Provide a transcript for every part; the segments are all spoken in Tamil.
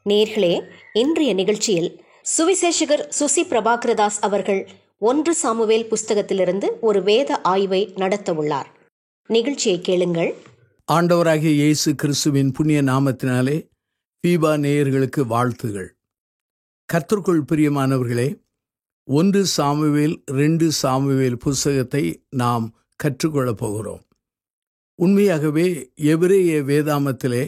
நேர்களே, இன்றைய நிகழ்ச்சியில் சுவிசேஷகர் சுசி பிரபாகரதாஸ் அவர்கள் 1 சாமுவேல் புஸ்தகத்திலிருந்து ஒரு வேத ஆய்வை நடத்த உள்ளார். நிகழ்ச்சியை கேளுங்கள். ஆண்டவராகிய இயேசு கிறிஸ்துவின் புண்ணிய நாமத்தினாலே பீபா நேயர்களுக்கு வாழ்த்துகள். கர்த்தருக்குள் பிரியமானவர்களே, 1 சாமுவேல் 2 சாமுவேல் புஸ்தகத்தை நாம் கற்றுக்கொள்ளப் போகிறோம். உண்மையாகவே எபிரேய வேதாமத்திலே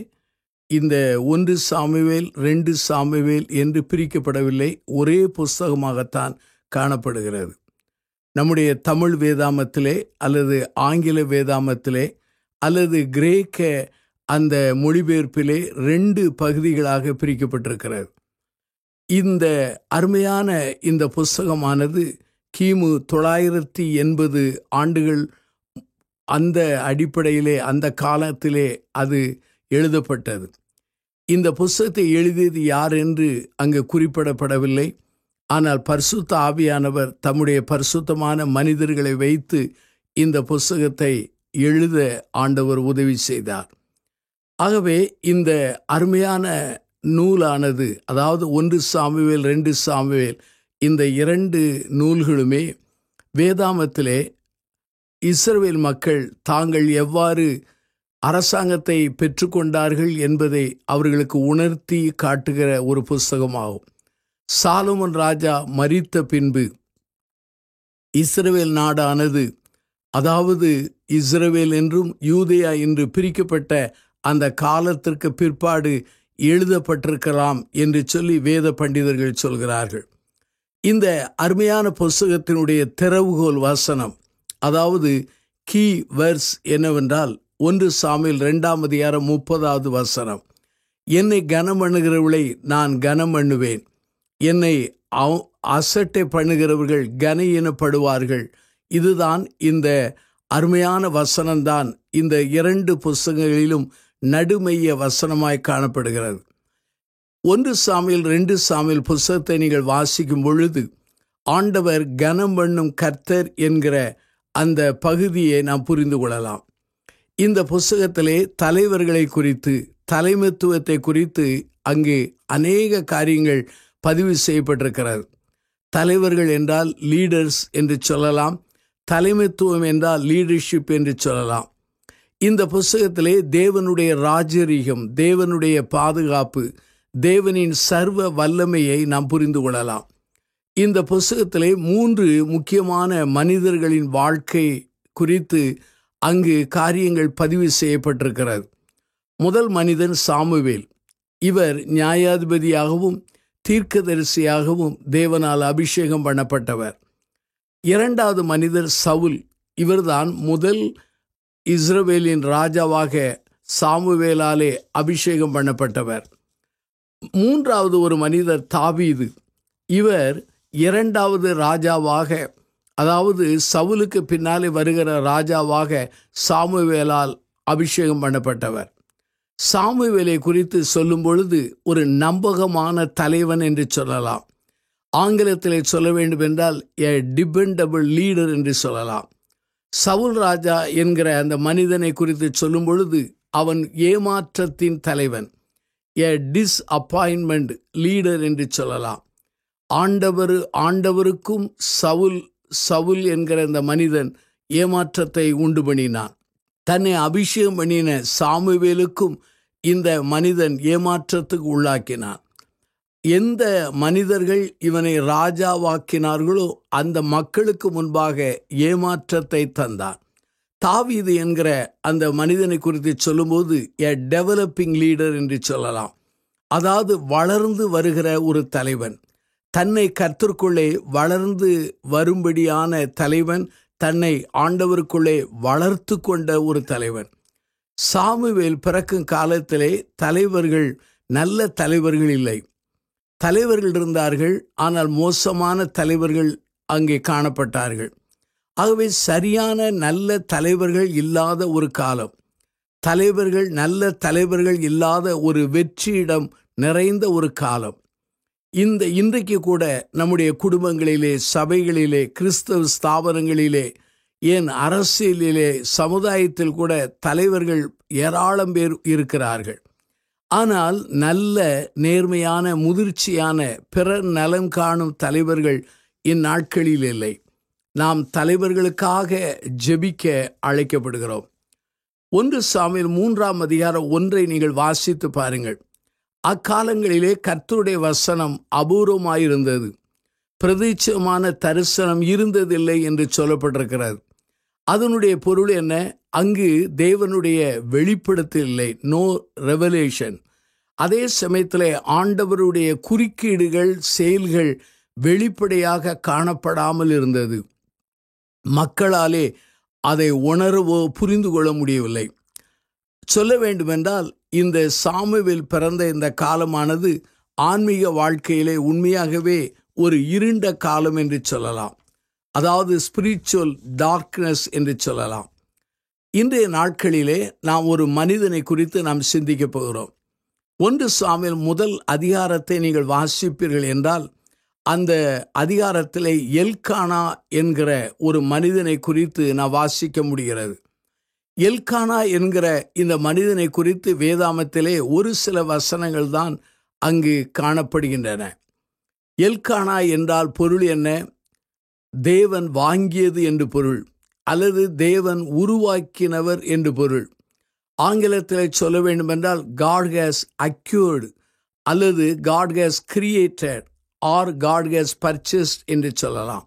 இந்த 1 சாமுவேல் 2 சாமுவேல் என்று பிரிக்கப்படவில்லை, ஒரே புஸ்தகமாகத்தான் காணப்படுகிறது. நம்முடைய தமிழ் வேதாமத்திலே அல்லது ஆங்கில வேதாமத்திலே அல்லது கிரேக்க அந்த மொழிபெயர்ப்பிலே 2 பகுதிகளாக பிரிக்கப்பட்டிருக்கிறது. இந்த அருமையான இந்த புஸ்தகமானது கிமு 980 ஆண்டுகள் அந்த அடிப்படையிலே அந்த காலத்திலே அது எழுதப்பட்டது. இந்த புஸ்தகத்தை எழுதியது யார் என்று அங்கு குறிப்பிடப்படவில்லை. ஆனால் பரிசுத்த ஆவியானவர் தம்முடைய பரிசுத்தமான மனிதர்களை வைத்து இந்த புஸ்தகத்தை எழுத ஆண்டவர் உதவி செய்தார். ஆகவே இந்த அருமையான நூலானது, அதாவது 1 சாமுவேல் 2 சாமுவேல், இந்த 2 நூல்களுமே வேதாமத்திலே இஸ்ரவேல் மக்கள் தாங்கள் எவ்வாறு அரசாங்கத்தை பெற்றுக்கொண்டார்கள் என்பதை அவர்களுக்கு உணர்த்தி காட்டுகிற ஒரு புஸ்தகமாகும். சாலமோன் ராஜா மரித்த பின்பு இஸ்ரவேல் நாடானது, அதாவது இஸ்ரவேல் என்றும் யூதேயா என்று பிரிக்கப்பட்ட அந்த காலத்திற்கு பிற்பாடு எழுதப்பட்டிருக்கலாம் என்று சொல்லி வேத பண்டிதர்கள் சொல்கிறார்கள். இந்த அருமையான புஸ்தகத்தினுடைய திறவுகோல் வசனம், அதாவது கீ வெர்ஸ் என்னவென்றால் 1 சாமுவேல் 2 அதிகாரம் 30வது வசனம், என்னை கனம் பண்ணுகிறவர்களை நான் கனம் பண்ணுவேன், என்னை அசட்டை பண்ணுகிறவர்கள் கனையினப்படுவார்கள். இதுதான் இந்த அருமையான வசனம்தான் இந்த 2 புஸ்தகங்களிலும் நடுமைய வசனமாய் காணப்படுகிறது. 1 சாமுவேல் 2 சாமுவேல் புஸ்தகத்தை நீங்கள் வாசிக்கும் பொழுது ஆண்டவர் கனம் பண்ணும் கர்த்தர் என்கிற அந்த பகுதியை நாம் புரிந்து கொள்ளலாம். இந்த புஸ்தகத்திலே தலைவர்களை குறித்து, தலைமைத்துவத்தை குறித்து அங்கே அநேக காரியங்கள் பதிவு செய்யப்பட்டிருக்கிறது. தலைவர்கள் என்றால் லீடர்ஸ் என்று சொல்லலாம், தலைமைத்துவம் என்றால் லீடர்ஷிப் என்று சொல்லலாம். இந்த புஸ்தகத்திலே தேவனுடைய ராஜரீகம், தேவனுடைய பாதுகாப்பு, தேவனின் சர்வ வல்லமையை நாம் புரிந்து கொள்ளலாம். இந்த புஸ்தகத்திலே 3 முக்கியமான மனிதர்களின் வாழ்க்கை குறித்து அங்கு காரியங்கள் பதிவு செய்யப்பட்டிருக்கிறது. முதல் மனிதன் சாமுவேல். இவர் நியாயாதிபதியாகவும் தீர்க்கதரிசியாகவும் தேவனால் அபிஷேகம் பண்ணப்பட்டவர். 2வது மனிதர் சவுல். இவர்தான் முதல் இஸ்ரவேலின் ராஜாவாக சாமுவேலாலே அபிஷேகம் பண்ணப்பட்டவர். 3வது ஒரு மனிதர் தாவீது. இவர் 2வது ராஜாவாக, அதாவது சவுலுக்கு பின்னாலே வருகிற ராஜாவாக சாமுவேலால் அபிஷேகம் பண்ணப்பட்டவர். சாமுவேலை குறித்து சொல்லும் பொழுது ஒரு நம்பகமான தலைவன் என்று சொல்லலாம். ஆங்கிலத்திலே சொல்ல வேண்டும் என்றால் a dependable leader என்று சொல்லலாம். சவுல் ராஜா என்கிற அந்த மனிதனை குறித்து சொல்லும் பொழுது அவன் ஏமாற்றத்தின் தலைவன், a disappointment leader என்று சொல்லலாம். ஆண்டவருக்கும் சவுல் என்கிற இந்த மனிதன் ஏமாற்றத்தை உண்டு பண்ணினான். தன்னை அபிஷேகம் பண்ணின சாமுவேலுக்கும் இந்த மனிதன் ஏமாற்றத்துக்கு உள்ளாக்கினான். எந்த மனிதர்கள் இவனை ராஜாவாக்கினார்களோ அந்த மக்களுக்கு முன்பாக ஏமாற்றத்தை தந்தான். தாவீது என்கிற அந்த மனிதனை குறித்து சொல்லும்போது a developing leader என்று சொல்லலாம். அதாவது வளர்ந்து வருகிற ஒரு தலைவன், தன்னை கர்த்தருக்குள்ளே வளர்ந்து வரும்படியான தலைவன், தன்னை ஆண்டவருக்குள்ளே வளர்த்து கொண்ட ஒரு தலைவன். சாமுவேல் பிறக்கும் காலத்திலே தலைவர்கள், நல்ல தலைவர்கள் இல்லை. தலைவர்கள் இருந்தார்கள், ஆனால் மோசமான தலைவர்கள் அங்கே காணப்பட்டார்கள். ஆகவே சரியான நல்ல தலைவர்கள் இல்லாத ஒரு காலம், நல்ல தலைவர்கள் இல்லாத ஒரு வெற்றியிடம் நிறைந்த ஒரு காலம். இன்றைக்கு கூட நம்முடைய குடும்பங்களிலே, சபைகளிலே, கிறிஸ்தவ ஸ்தாபனங்களிலே, ஏன் அரசியலிலே, சமுதாயத்தில் கூட தலைவர்கள் ஏராளம் பேர் இருக்கிறார்கள். ஆனால் நல்ல நேர்மையான முதிர்ச்சியான பிறர் நலன் காணும் தலைவர்கள் இந்நாட்களில் இல்லை. நாம் தலைவர்களுக்காக ஜெபிக்க அழைக்கப்படுகிறோம். 1 சாமுவேல் 3:1 நீங்கள் வாசித்து பாருங்கள். அக்காலங்களிலே கர்த்தருடைய வசனம் அபூர்வமாயிருந்தது, பிரதிச்சமான தரிசனம் இருந்ததில்லை என்று சொல்லப்பட்டிருக்கிறது. அதனுடைய பொருள் என்ன? அங்கு தேவனுடைய வெளிப்படுத்தல் இல்லை, நோ ரெவலேஷன். அதே சமயத்தில் ஆண்டவருடைய குறுக்கீடுகள் செயல்கள் வெளிப்படையாக காணப்படாமல் இருந்தது. மக்களாலே அதை உணரவோ புரிந்து கொள்ள முடியவில்லை. சொல்ல வேண்டுமென்றால் இந்த சாமுவேல் பிறந்த இந்த காலமானது ஆன்மீக வாழ்க்கையிலே உண்மையாகவே ஒரு இருண்ட காலம் என்று சொல்லலாம். அதாவது ஸ்பிரிச்சுவல் டார்க்னஸ் என்று சொல்லலாம். இன்றைய நாட்களிலே நாம் ஒரு மனிதனை குறித்து நாம் சிந்திக்க போகிறோம். 1 சாமுவேல் முதல் அதிகாரத்தை நீங்கள் வாசிப்பீர்கள் என்றால் அந்த அதிகாரத்திலே எல்கானா என்கிற ஒரு மனிதனை குறித்து நான் வாசிக்க முடிகிறது. எல்கானா என்கிற இந்த மனிதனை குறித்து வேதாமத்திலே ஒரு சில வசனங்கள் தான் அங்கு காணப்படுகின்றன. எல்கானா என்றால் பொருள் என்ன? தேவன் வாங்கியது என்று பொருள், அல்லது தேவன் உருவாக்கினவர் என்று பொருள். ஆங்கிலத்தில் சொல்ல வேண்டுமென்றால் God has acquired அல்லது God has created or God has purchased என்று சொல்லலாம்.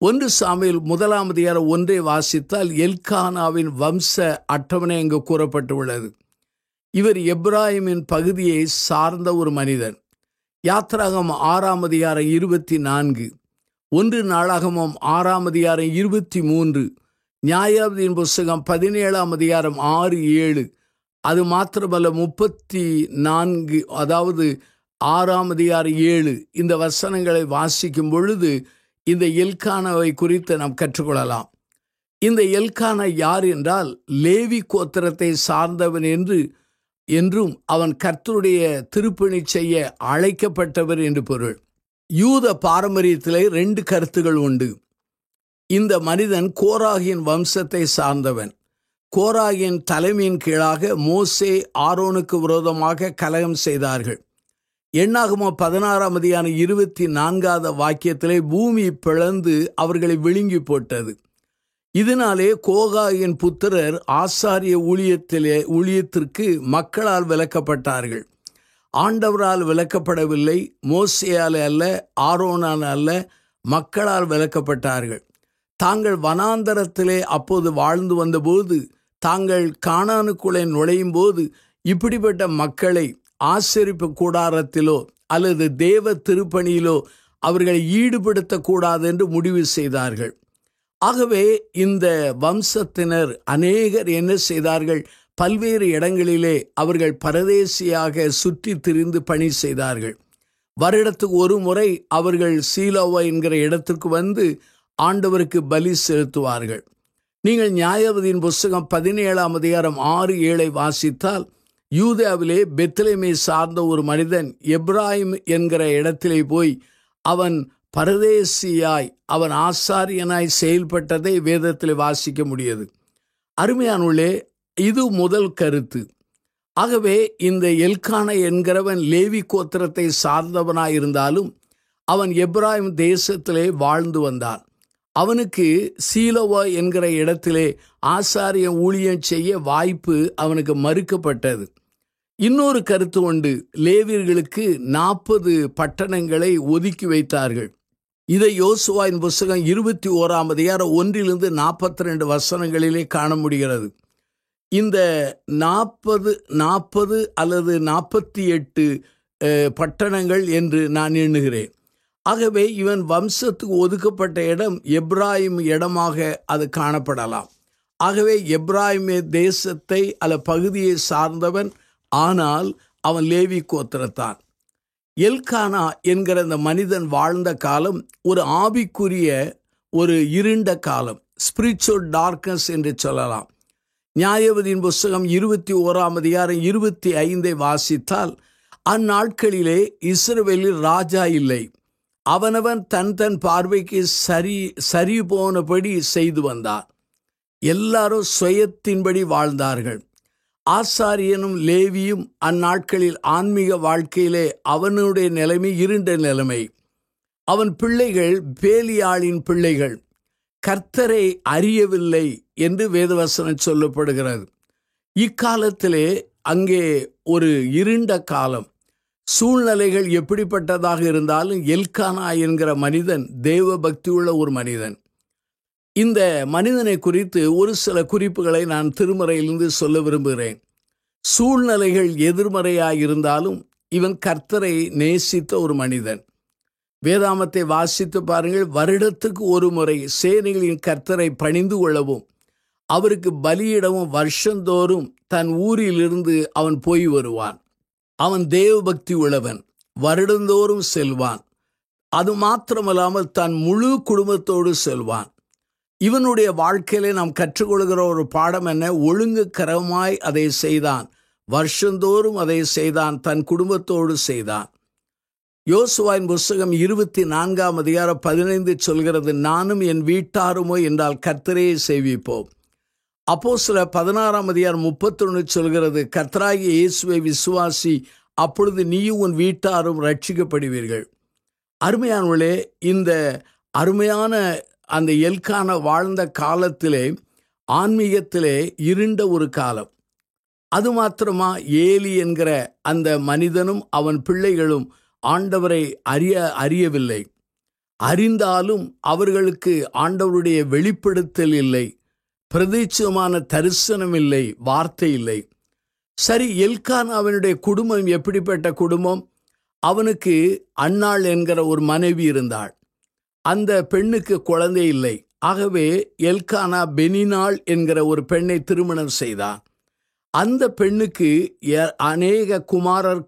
1 சாமுவேல் 1 வாசித்தால் எல்கானாவின் வம்ச அட்டவணை அங்கு கூறப்பட்டுள்ளது. இவர் எப்ராயிமின் பகுதியை சார்ந்த ஒரு மனிதன். யாத்ராகமம் 6:24, 1 நாளாகமம் 6:23, நியாயாதிபதியின் புஸ்தகம் 17:6-7, அது மாத்திரமல்ல 34, அதாவது 6:7 இந்த வசனங்களை வாசிக்கும் பொழுது இந்த எல்கானாவை குறித்து நாம் கற்றுக்கொள்ளலாம். இந்த எல்கானா யார் என்றால் லேவி கோத்திரத்தை சார்ந்தவன் என்றும் அவன் கர்த்தருடைய திருப்பணி செய்ய அழைக்கப்பட்டவர் என்று பொருள். யூத பாரம்பரியத்திலே 2 கருத்துகள் உண்டு. இந்த மனிதன் கோராகின் வம்சத்தை சார்ந்தவன். கோராகின் தலைமையின் கீழாக மோசே ஆரோனுக்கு விரோதமாக கலகம் செய்தார்கள். எண்ணாகமம் 16:24 பூமி பிளந்து அவர்களை விழுங்கி போட்டது. இதனாலே கோகாயின் புத்திரர் ஆசாரிய ஊழியத்திற்கு மக்களால் விலக்கப்பட்டார்கள். ஆண்டவரால் விலக்கப்படவில்லை, மோசேயால் அல்ல, ஆரோனால் அல்ல, மக்களால் விலக்கப்பட்டார்கள். தாங்கள் வனாந்தரத்திலே அப்போது வாழ்ந்து வந்தபோது, தாங்கள் கானானுக்குள்ளே நுழையும் போது இப்படிப்பட்ட மக்களை ஆசரிப்பு கூடாரத்திலோ அல்லது தேவ திருப்பணியிலோ அவர்களை ஈடுபடுத்தக்கூடாது என்று முடிவு செய்தார்கள். ஆகவே இந்த வம்சத்தினர் அநேகர் என்ன செய்தார்கள்? பல்வேறு இடங்களிலே அவர்கள் பரதேசியாக சுற்றி திரிந்து பணி செய்தார்கள். வருடத்துக்கு ஒரு முறை அவர்கள் சீலோவா என்கிற இடத்திற்கு வந்து ஆண்டவருக்கு பலி செலுத்துவார்கள். நீங்கள் நியாயாதிபதியின் புஸ்தகம் 17:6-7 வாசித்தால் யூதாவிலே பெத்லெமை சார்ந்த ஒரு மனிதன் எப்ராயிம் என்கிற இடத்திலே போய் அவன் பரதேசியாய் அவன் ஆசாரியனாய் செயல்பட்டதை வேதத்தில் வாசிக்க முடியாது. அருமையானுள்ளே, இது முதல் கருத்து. ஆகவே இந்த எல்கானா என்கிறவன் லேவி கோத்திரத்தை சார்ந்தவனாயிருந்தாலும் அவன் எப்ராயிம் தேசத்திலே வாழ்ந்து வந்தான். அவனுக்கு சீலோவா என்கிற இடத்திலே ஆசாரிய ஊழியம் செய்ய வாய்ப்பு அவனுக்கு மறுக்கப்பட்டது. இன்னொரு கருத்து உண்டு. லேவியர்களுக்கு 40 பட்டணங்களை ஒதுக்கி வைத்தார்கள். இதை யோசுவாவின் புஸ்தகம் 21:1-42 வசனங்களிலே காண முடிகிறது. இந்த 40 அல்லது 48 பட்டணங்கள் என்று நான் எண்ணுகிறேன். ஆகவே இவன் வம்சத்துக்கு ஒதுக்கப்பட்ட இடம் எப்ராயிம் இடமாக அது காணப்படலாம். ஆகவே எப்ராயிமே தேசத்தை அல்ல பகுதியை சார்ந்தவன், ஆனால் அவன் லேவி கோத்திரத்தான். எல்கானா என்கிற இந்த மனிதன் வாழ்ந்த காலம் ஒரு ஆவிக்குரிய ஒரு இருண்ட காலம், ஸ்பிரிச்சுவல் டார்க்னஸ் என்று சொல்லலாம். நியாயாதிபதியின் புஸ்தகம் 21:25 வாசித்தால் அந்நாட்களிலே இஸ்ரவேலில் ராஜா இல்லை, அவனவன் தன் பார்வைக்கு சரி போனபடி செய்து வந்தான். எல்லாரும் சுயத்தின்படி வாழ்ந்தார்கள். ஆசாரியனும் லேவியும் அந்நாட்களில் ஆன்மீக வாழ்க்கையிலே அவனுடைய நிலைமை இருண்ட நிலைமை. அவன் பிள்ளைகள் பேலியாளின் பிள்ளைகள், கர்த்தரை அறியவில்லை என்று வேதவசனம் சொல்லப்படுகிறது. இக்காலத்திலே அங்கே ஒரு இருண்ட காலம். சூழ்நிலைகள் எப்படிப்பட்டதாக இருந்தாலும் எல்கானா என்கிற மனிதன் தேவ பக்தியுள்ள ஒரு மனிதன். இந்த மனிதனை குறித்து ஒரு சில குறிப்புகளை நான் திருமறையிலிருந்து சொல்ல விரும்புகிறேன். சூழ்நிலைகள் எதிர்மறையாக இருந்தாலும் இவன் கர்த்தரை நேசித்த ஒரு மனிதன். வேதாமத்தை வாசித்து பாருங்கள். வருடத்துக்கு ஒரு முறை சேனைகளின் கர்த்தரை பணிந்து கொள்ளவும் அவருக்கு பலியிடவும் வருஷந்தோறும் தன் ஊரிலிருந்து அவன் போய் வருவான். அவன் தேவபக்தி உள்ளவன், வருடந்தோறும் செல்வான். அது மாத்திரமல்லாமல் தன் முழு குடும்பத்தோடு செல்வான். இவனுடைய வாழ்க்கையிலே நாம் கற்றுக்கொள்கிற ஒரு பாடம் என்ன? ஒழுங்கு கரமாய் அதை செய்தான், வருஷந்தோறும் அதை செய்தான், தன் குடும்பத்தோடு செய்தான். யோசுவாவின் புஸ்தகம் 24ஆம் அதிகாரம் 15 சொல்கிறது, நானும் என் வீட்டாருமோ என்றால் கர்த்தரையே சேவிப்போம். அப்போஸ்தலர் 16ஆம் அதிகாரம் 31 சொல்கிறது, கர்த்தராகிய இயேசுவை விசுவாசி, அப்பொழுது நீயும் உன் வீட்டாரும் ரட்சிக்கப்படுவீர்கள். அருமையானவர்களே, இந்த அருமையான அந்த எல்கானா வாழ்ந்த காலத்திலே ஆன்மீகத்திலே இருண்ட ஒரு காலம். அது மாத்திரமா, ஏலி என்கிற அந்த மனிதனும் அவன் பிள்ளைகளும் ஆண்டவரை அறியவில்லை. அறிந்தாலும் அவர்களுக்கு ஆண்டவருடைய வெளிப்படுத்தல் இல்லை, பிரதிச்சமான தரிசனம் இல்லை, வார்த்தை இல்லை. சரி, எல்கானாவினுடைய குடும்பம் எப்படிப்பட்ட குடும்பம்? அவனுக்கு அன்னாள் என்கிற ஒரு மனைவி இருந்தாள். அந்த பெண்ணுக்கு குழந்தை இல்லை. ஆகவே எல்கானா பெனினாள் என்கிற ஒரு பெண்ணை திருமணம் செய்தான். அந்த பெண்ணுக்கு அநேக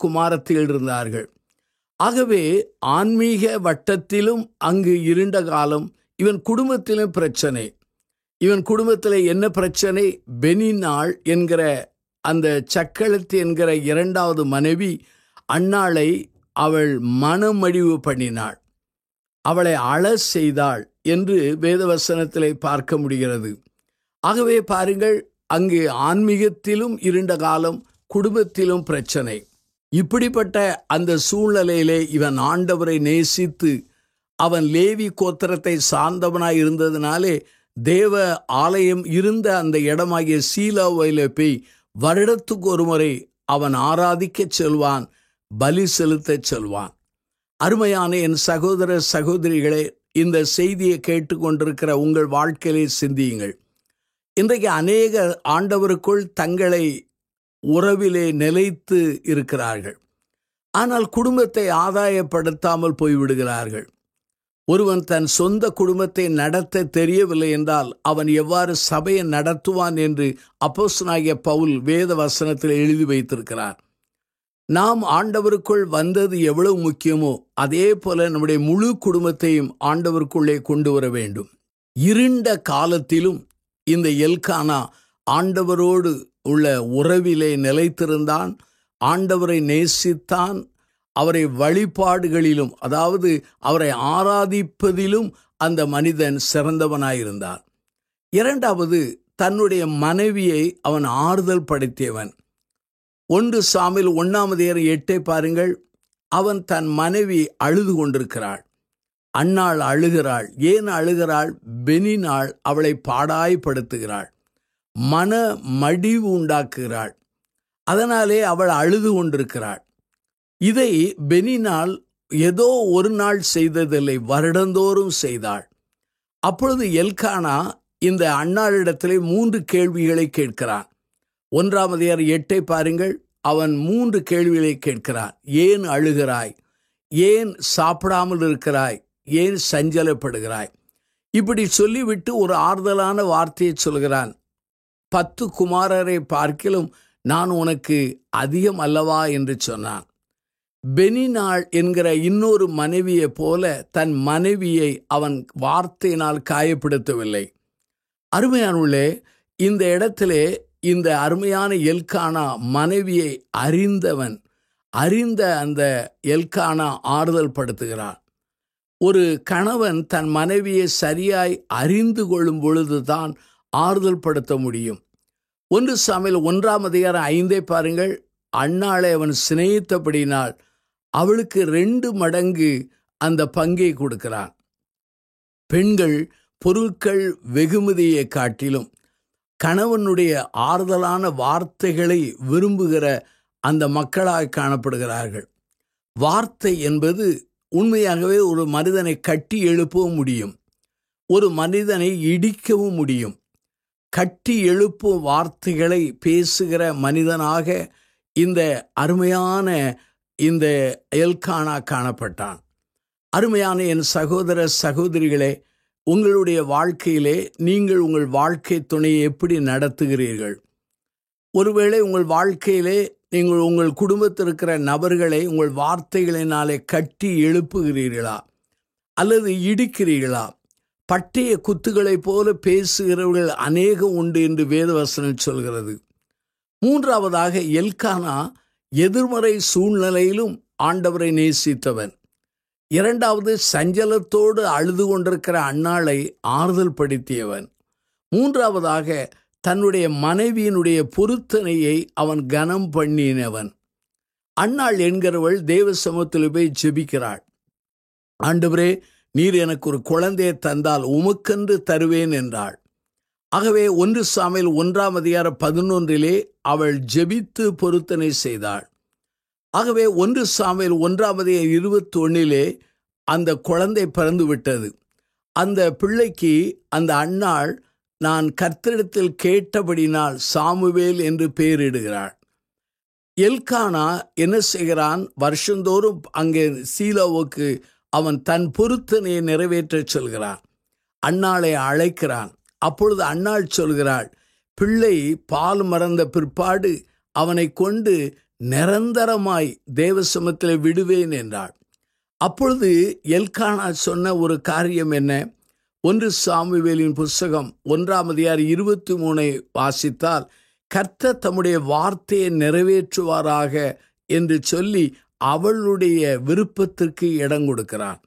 குமாரத்திகள் இருந்தார்கள். ஆகவே ஆன்மீக வட்டத்திலும் அங்கு இருண்ட காலம். இவன் குடும்பத்திலும் பிரச்சனை. இவன் குடும்பத்தில் என்ன பிரச்சனை? பெனினாள் என்கிற அந்த சக்களத்தி என்கிற இரண்டாவது மனைவி அன்னாளை அவள் மனமடிவு பண்ணினாள், அவளை அழ செய்தாள் என்று வேதவசனத்திலே பார்க்க முடிகிறது. ஆகவே பாருங்கள், அங்கு ஆன்மீகத்திலும் இருண்ட காலம், குடும்பத்திலும் பிரச்சனை. இப்படிப்பட்ட அந்த சூழ்நிலையிலே இவன் ஆண்டவரை நேசித்து அவன் லேவி கோத்திரத்தை சார்ந்தவனாய் இருந்ததினாலே தேவ ஆலயம் இருந்த அந்த இடமாகிய சீலோவிலே போய் வருடத்துக்கு ஒரு முறை அவன் ஆராதிக்கச் செல்வான், பலி செலுத்தச் செல்வான். அருமையான என் சகோதர சகோதரிகளே, இந்த செய்தியை கேட்டுக்கொண்டிருக்கிற உங்கள் வாழ்க்கையிலே சிந்தியுங்கள். இன்றைக்கு அநேகர் ஆண்டவருக்குள் தங்களை உறவிலே நிலைத்து இருக்கிறார்கள். ஆனால் குடும்பத்தை ஆதாயப்படுத்தாமல் போய்விடுகிறார்கள். ஒருவன் தன் சொந்த குடும்பத்தை நடத்த தெரியவில்லை என்றால் அவன் எவ்வாறு சபையை நடத்துவான் என்று அப்போஸ்தலனாகிய பவுல் வேத வசனத்தில் எழுதி வைத்திருக்கிறார். நாம் ஆண்டவருக்குள் வந்தது எவ்வளவு முக்கியமோ அதே போல நம்முடைய முழு குடும்பத்தையும் ஆண்டவருக்குள்ளே கொண்டு வர வேண்டும். இருண்ட காலத்திலும் இந்த எல்கானா ஆண்டவரோடு உள்ள உறவிலே நிலைத்திருந்தான், ஆண்டவரை நேசித்தான், அவரை வழிபாடுகளிலும், அதாவது அவரை ஆராதிப்பதிலும் அந்த மனிதன் சிறந்தவனாயிருந்தான். இரண்டாவது, தன்னுடைய மனைவியை அவன் ஆறுதல் படுத்தியவன். 1 சாமுவேல் 1:8 பாருங்கள். அவன் தன் மனைவி அழுது கொண்டிருக்கிறாள். அன்னாள் அழுகிறாள். ஏன் அழுகிறாள்? பெனினாள் அவளை பாடாய்படுத்துகிறாள், மன மடிவு உண்டாக்குகிறாள். அதனாலே அவள் அழுது கொண்டிருக்கிறாள். இதை பெனினாள் ஏதோ ஒரு நாள் செய்ததில்லை, வருடந்தோறும் செய்தாள். அப்பொழுது எல்கானா இந்த அன்னாளிடத்திலே 3 கேள்விகளை கேட்கிறான். 1:8 பாருங்கள். அவன் 3 கேள்விகளை கேட்கிறான். ஏன் அழுகிறாய்? ஏன் சாப்பிடாமல் இருக்கிறாய்? ஏன் சஞ்சலப்படுகிறாய்? இப்படி சொல்லிவிட்டு ஒரு ஆறுதலான வார்த்தையை சொல்கிறான். 10 குமாரரை பார்க்கிலும் நான் உனக்கு அதிகம் அல்லவா என்று சொன்னான். பெனினாள் என்கிற இன்னொரு மனைவியை போல தன் மனைவியை அவன் வார்த்தையினால் காயப்படுத்தவில்லை. அருமையானவர்களே, இந்த இடத்திலே இந்த அருமையான எல்கானா மனைவியை அறிந்த அந்த எல்கானா ஆறுதல் படுத்துகிறான். ஒரு கணவன் தன் மனைவியை சரியாய் அறிந்து கொள்ளும் பொழுதுதான் ஆறுதல் படுத்த முடியும். 1 சாமுவேல் 1:5 பாருங்கள். அன்னாளை அவன் சிநேகித்தபடினால் அவளுக்கு 2 மடங்கு அந்த பங்கை கொடுக்கிறான். பெண்கள் பொருட்கள் வெகுமதியை காட்டிலும் கணவனுடைய ஆறுதலான வார்த்தைகளை விரும்புகிற அந்த மக்களாக காணப்படுகிறார்கள். வார்த்தை என்பது உண்மையாகவே ஒரு மனிதனை கட்டி எழுப்பவும் முடியும், ஒரு மனிதனை இடிக்கவும் முடியும். கட்டி எழுப்பும் வார்த்தைகளை பேசுகிற மனிதனாக இந்த அருமையான இந்த எல்கானா காணப்பட்டான். அருமையான என் சகோதர சகோதரிகளே, உங்களுடைய வாழ்க்கையிலே நீங்கள் உங்கள் வாழ்க்கை துணையை எப்படி நடத்துகிறீர்கள்? ஒருவேளை உங்கள் வாழ்க்கையிலே நீங்கள் உங்கள் குடும்பத்தில் இருக்கிற நபர்களை உங்கள் வார்த்தைகளினாலே கட்டி எழுப்புகிறீர்களா அல்லது இடிக்கிறீர்களா? பட்டய குத்துகளைப் போல பேசுகிறவர்கள் அநேகம் உண்டு என்று வேதவசனம் சொல்கிறது. 3ஆவதாக, எல்கானா எதிர்மறை சூழ்நிலையிலும் ஆண்டவரை நேசித்தவன். 2வது, சஞ்சலத்தோடு அழுது கொண்டிருக்கிற அன்னாளை ஆறுதல் படுத்தியவன். 3ஆவதாக, தன்னுடைய மனைவியினுடைய பொருத்தனையை அவன் கனம் பண்ணினவன். அன்னாள் என்கிறவள் தேவ சமூகத்தில் போய் ஜெபிக்கிறாள். ஆண்டவரே, நீர் எனக்கு ஒரு குழந்தையை தந்தால் உமக்கென்று தருவேன் என்றாள். ஆகவே 1 சாமுவேல் 1:11 அவள் ஜெபித்து பொருத்தனை செய்தாள். ஆகவே 1 சாமுவேல் 1:21 அந்த குழந்தை பிறந்து விட்டது. அந்த பிள்ளைக்கு அந்த அன்னாள் நான் கர்த்தரிடத்தில் கேட்டபடினால் சாமுவேல் என்று பெயரிடுகிறாள். எல்கானா என்ன செய்கிறான்? வருஷந்தோறும் அங்கே சீலோவுக்கு அவன் தன் பொருத்தனையை நிறைவேற்றச் சொல்கிறான். அன்னாளை அழைக்கிறான். அப்பொழுது அன்னாள் சொல்கிறாள், பிள்ளை பால் மறந்த பிற்பாடு அவனை கொண்டு நிரந்தரமாய் தேவசமத்தில் விடுவேன் என்றாள். அப்பொழுது எல்கானா சொன்ன ஒரு காரியம் என்ன? 1 சாமுவேலின் புஸ்தகம் 1:23 வாசித்தால், கர்த்தர் தம்முடைய வார்த்தையை நிறைவேற்றுவாராக என்று சொல்லி அவளுடைய விருப்பத்திற்கு இடம் கொடுக்கிறான்.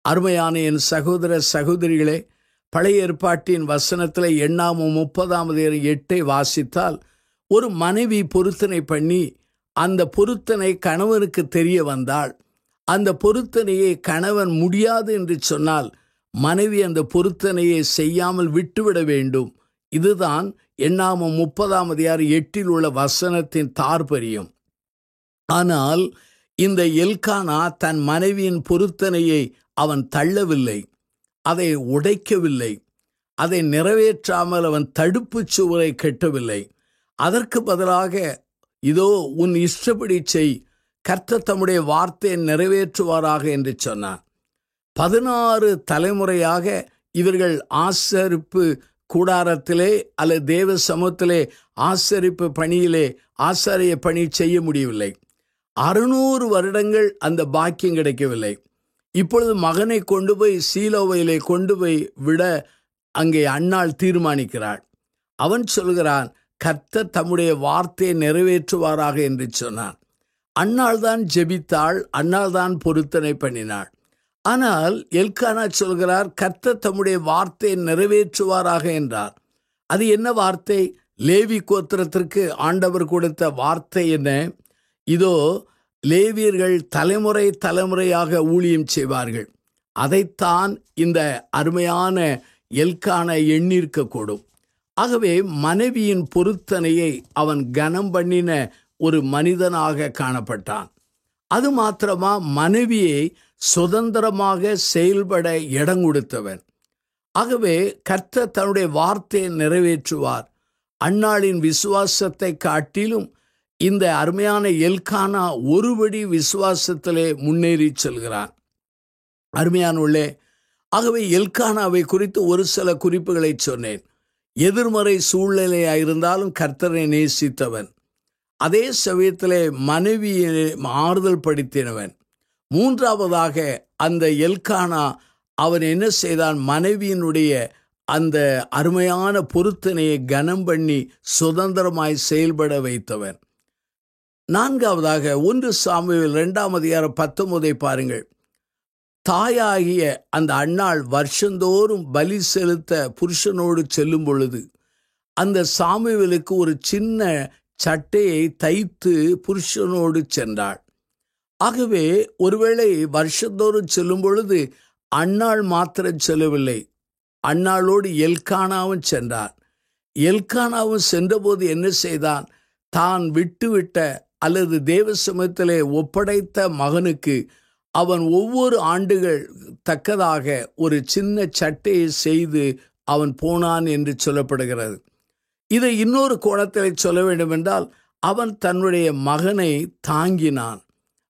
அருமையான என் சகோதர சகோதரிகளே, பழைய ஏற்பாட்டின் வசனத்தில் எண்ணாமம் 30:8 வாசித்தால், ஒரு மனைவி பொருத்தனை பண்ணி அந்த பொருத்தனை கணவனுக்கு தெரிய வந்தால், அந்த பொருத்தனையை கணவன் முடியாது என்று சொன்னால் மனைவி அந்த பொருத்தனையை செய்யாமல் விட்டுவிட வேண்டும். இதுதான் எண்ணாமம் 30:8 உள்ள வசனத்தின் தாற்பயம். ஆனால் இந்த எல்கானா தன் மனைவியின் பொருத்தனையை அவன் தள்ளவில்லை, அதை உடைக்கவில்லை, அதை நிறைவேற்றாமல் அவன் தடுப்பு சுவரை கட்டவில்லை. அதற்கு பதிலாக, இதோ உன் இஷ்டப்படி செய், கர்த்தர் தம்முடைய வார்த்தையை நிறைவேற்றுவாராக என்று சொன்னான். 16 தலைமுறையாக இவர்கள் ஆசரிப்பு கூடாரத்திலே அல்லது தேவ சமூகத்திலே ஆசரிப்பு பணியிலே ஆசாரிய பணி செய்ய முடியவில்லை. 600 வருடங்கள் அந்த பாக்கியம் கிடைக்கவில்லை. இப்பொழுது மகனை கொண்டு போய் சீலோவிலே கொண்டு போய் விட அங்கே அன்னாள் தீர்மானிக்கிறாள். அவன் சொல்கிறான், கர்த்தர் தம்முடைய வார்த்தையை நிறைவேற்றுவாராக என்று சொன்னான். அன்னாள் தான் ஜெபித்தாள், அன்னாள் தான் பொருத்தனை பண்ணினாள். ஆனால் எல்கானா சொல்கிறார், கர்த்தர் தம்முடைய வார்த்தையை நிறைவேற்றுவாராக என்றார். அது என்ன வார்த்தை? லேவி கோத்திரத்திற்கு ஆண்டவர் கொடுத்த வார்த்தை என்ன? இதோ லேவியர்கள் தலைமுறை தலைமுறையாக ஊழியம் செய்வார்கள். அதைத்தான் இந்த அருமையான எல்கானா எண்ணிருக்கக்கூடும். ஆகவே மனைவியின் பொருத்தனையை அவன் கனம் பண்ணின ஒரு மனிதனாக காணப்பட்டான். அது மாத்திரமா, மனைவியை சுதந்திரமாக செயல்பட இடம் கொடுத்தவன். ஆகவே கர்த்தர் தன்னுடைய வார்த்தையை நிறைவேற்றுவார். அன்னாளின் விசுவாசத்தை காட்டிலும் இந்த அருமையான எல்கானா ஒருபடி விசுவாசத்திலே முன்னேறி செல்கிறான். அருமையானவர்களே, ஆகவே எல்கானாவை குறித்து ஒரு சில குறிப்புகளை சொன்னேன். எதிர்மறை சூழ்நிலையாயிருந்தாலும் கர்த்தரை நேசித்தவன். அதே சமயத்திலே மனைவியை ஆறுதல் படுத்தினவன். 3ஆவதாக அந்த எல்கானா அவன் என்ன செய்தான்? மனைவியினுடைய அந்த அருமையான பொருத்தனையை கனம் பண்ணி சுதந்திரமாய் செயல்பட வைத்தவன். 4ஆவதாக 1 சாமுவேல் 2:19 பாருங்கள். தாயாகிய அந்த அன்னாள் வருஷந்தோறும் பலி செலுத்த புருஷனோடு செல்லும் பொழுது அந்த சாமுவேலுக்கு ஒரு சின்ன சட்டையை தைத்து புருஷனோடு சென்றாள். ஆகவே ஒருவேளை வருஷந்தோறும் செல்லும் பொழுது அன்னாள் மாத்திரம் செல்லவில்லை, அன்னாளோடு எல்கானாவும் சென்றார். எல்கானாவும் சென்றபோது என்ன செய்தான்? தான் விட்டுவிட்ட அல்லது தேவ சமூகத்திலே ஒப்படைத்த மகனுக்கு அவன் ஒவ்வொரு ஆண்டுகள் தக்கதாக ஒரு சின்ன சட்டையை செய்து அவன் போனான் என்று சொல்லப்படுகிறது. இதை இன்னொரு கோணத்தில் சொல்ல வேண்டுமென்றால், அவன் தன்னுடைய மகனை தாங்கினான்,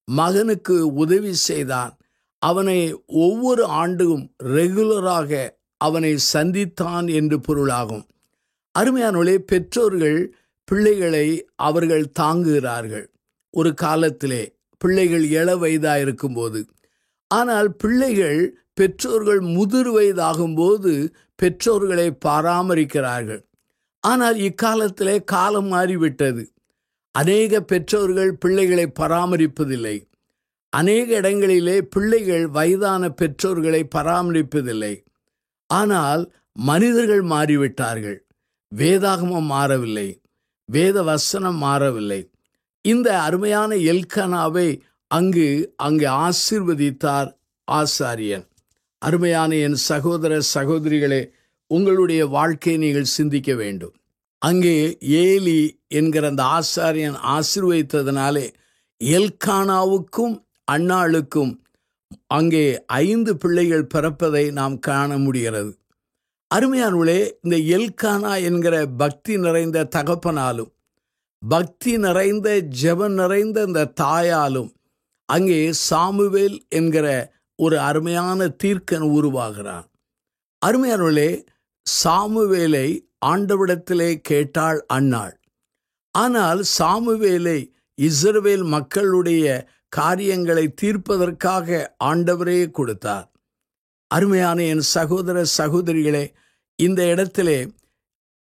மகனுக்கு உதவி செய்தான், அவனை ஒவ்வொரு ஆண்டும் ரெகுலராக அவனை சந்தித்தான் என்று பொருளாகும். அருமையானவர்களே, பெற்றோர்கள் பிள்ளைகளை அவர்கள் தாங்குகிறார்கள் ஒரு காலத்திலே, பிள்ளைகள் இள வயதாக இருக்கும்போது. ஆனால் பிள்ளைகள் பெற்றோர்கள் முதிர் வயதாகும்போது பெற்றோர்களை பராமரிக்கிறார்கள். ஆனால் இக்காலத்திலே காலம் மாறிவிட்டது. அநேக பெற்றோர்கள் பிள்ளைகளை பராமரிப்பதில்லை. அநேக இடங்களிலே பிள்ளைகள் வயதான பெற்றோர்களை பராமரிப்பதில்லை. ஆனால் மனிதர்கள் மாறிவிட்டார்கள். வேதாகமம் மாறவில்லை, வேத வசனம் மாறவில்லை. இந்த அருமையான எல்கானாவை அங்கு ஆசீர்வதித்தார் ஆசாரியன். அருமையான என் சகோதர சகோதரிகளே, உங்களுடைய வாழ்க்கையை நீங்கள் சிந்திக்க வேண்டும். அங்கே ஏலி என்கிற அந்த ஆசாரியன் ஆசீர்வதித்ததினாலே எல்கானாவுக்கும் அன்னாளுக்கும் அங்கே 5 பிள்ளைகள் பிறப்பதை நாம் காண முடிகிறது. அருமையானவர்களே, இந்த எல்கானா என்கிற பக்தி நிறைந்த தகப்பனாலும் பக்தி நிறைந்த ஜெபம் நிறைந்த இந்த தாயாலும் அங்கே சாமுவேல் என்கிற ஒரு அருமையான தீர்க்கன் உருவாகிறான். அருமையானவர்களே, சாமுவேலை ஆண்டவரிடத்திலே கேட்டாள் அன்னாள். ஆனால் சாமுவேலை இஸ்ரவேல் மக்களுடைய காரியங்களை தீர்ப்பதற்காக ஆண்டவரே கொடுத்தார். அருமையான என் சகோதர சகோதரிகளே, இந்த இடத்திலே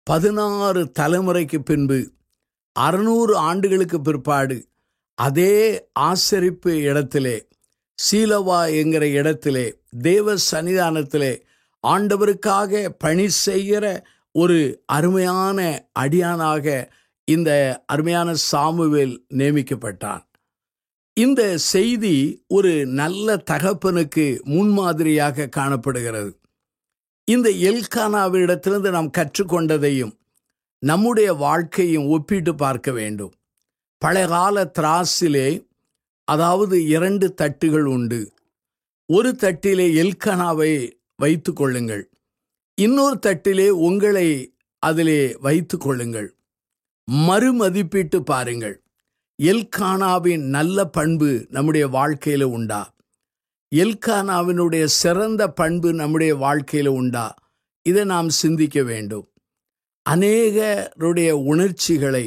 16 தலைமுறைக்கு பின்பு 600 ஆண்டுகளுக்கு பிற்பாடு அதே ஆசரிப்பு இடத்திலே, சீலோவா என்கிற இடத்திலே, தேவ சன்னிதானத்திலே ஆண்டவருக்காக பணி செய்கிற ஒரு அருமையான அடியானாக இந்த அருமையான சாமுவேல் நியமிக்கப்பட்டான். இந்த செய்தி ஒரு நல்ல தகப்பனுக்கு முன்மாதிரியாக காணப்படுகிறது. இந்த எல்கானாவிடத்திலிருந்து நாம் கற்றுக்கொண்டதையும் நம்முடைய வாழ்க்கையும் ஒப்பிட்டு பார்க்க வேண்டும். பழையகால திராசிலே, அதாவது 2 தட்டுகள் உண்டு. ஒரு தட்டிலே எல்கானாவை வைத்து கொள்ளுங்கள், இன்னொரு தட்டிலே உங்களை அதிலே வைத்து கொள்ளுங்கள். மறுமதிப்பிட்டு பாருங்கள். எல்கானாவின் நல்ல பண்பு நம்முடைய வாழ்க்கையில் உண்டா? எல்கானாவினுடைய சிறந்த பண்பு நம்முடைய வாழ்க்கையில் உண்டா? இதை நாம் சிந்திக்க வேண்டும். அநேகருடைய உணர்ச்சிகளை,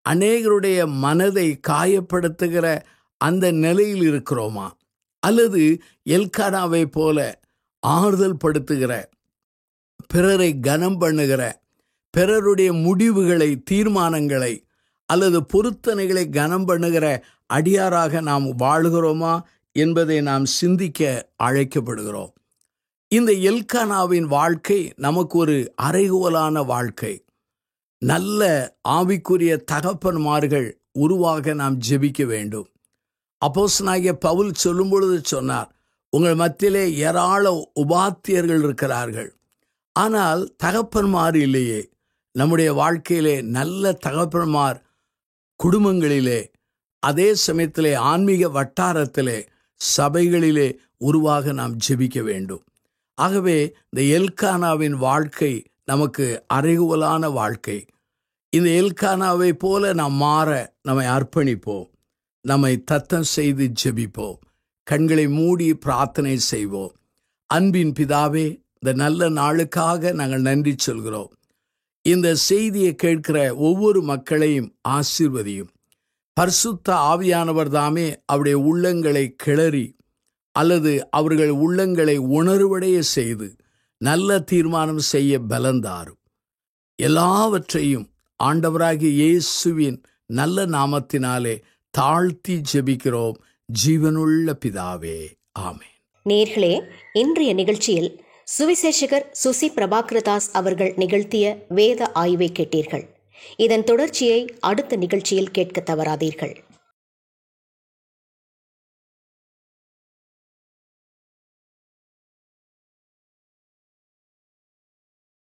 அநேகருடைய மனதை காயப்படுத்துகிற அந்த நிலையில் இருக்கிறோமா? அல்லது எல்கானாவை போல ஆறுதல் படுத்துகிற, பிறரை கனம் பண்ணுகிற, பிறருடைய முடிவுகளை, தீர்மானங்களை அல்லது பொருத்தனைகளை கனம் பண்ணுகிற அடியாராக நாம் வாழுகிறோமா என்பதை நாம் சிந்திக்க அழைக்கப்படுகிறோம். இந்த எல்கானாவின் வாழ்க்கை நமக்கு ஒரு அறைகோலான வாழ்க்கை. நல்ல ஆவிக்குரிய தகப்பன்மார்கள் உருவாக நாம் ஜெபிக்க வேண்டும். அப்போஸ்தலனாகிய பவுல் சொல்லும் பொழுது சொன்னார், உங்கள் மத்தியிலே ஏராள உபாத்தியர்கள் இருக்கிறார்கள், ஆனால் தகப்பன்மார் இல்லையே. நம்முடைய வாழ்க்கையிலே நல்ல தகப்பன்மார் குடும்பங்களிலே, அதே சமயத்திலே ஆன்மீக வட்டாரத்திலே, சபைகளிலே உருவாக நாம் ஜெபிக்க வேண்டும். ஆகவே இந்த எல்கானாவின் வாழ்க்கை நமக்கு அறைகோலான வாழ்க்கை. இந்த எல்கானாவை போல நாம் மாற நம்மை அர்ப்பணிப்போம். நம்மை தத்தம் செய்து ஜெபிப்போம். கண்களை மூடி பிரார்த்தனை செய்வோம். அன்பின் பிதாவே, இந்த நல்ல நாளுக்காக நாங்கள் நன்றி சொல்கிறோம். இந்த செய்தியை கேட்கிற ஒவ்வொரு மக்களையும் ஆசீர்வதியும். பரிசுத்த ஆவியானவர் தாமே அவருடைய உள்ளங்களை கிளறி அல்லது அவர்கள் உள்ளங்களை உணர்வடைய செய்து நல்ல தீர்மானம் செய்ய பலந்தாரும். எல்லாவற்றையும் ஆண்டவராகிய இயேசுவின் நல்ல நாமத்தினாலே தாழ்த்தி ஜெபிக்கிறோம் ஜீவனுள்ள பிதாவே, ஆமென். நேயர்களே, இன்றைய நிகழ்ச்சியில் சுவிசேஷகர் சுசி பிரபாகரதாஸ் அவர்கள் நிகழ்த்திய வேத ஆய்வை கேட்டீர்கள். இதன் தொடர்ச்சியை அடுத்த நிகழ்ச்சியில் கேட்க தவறாதீர்கள்.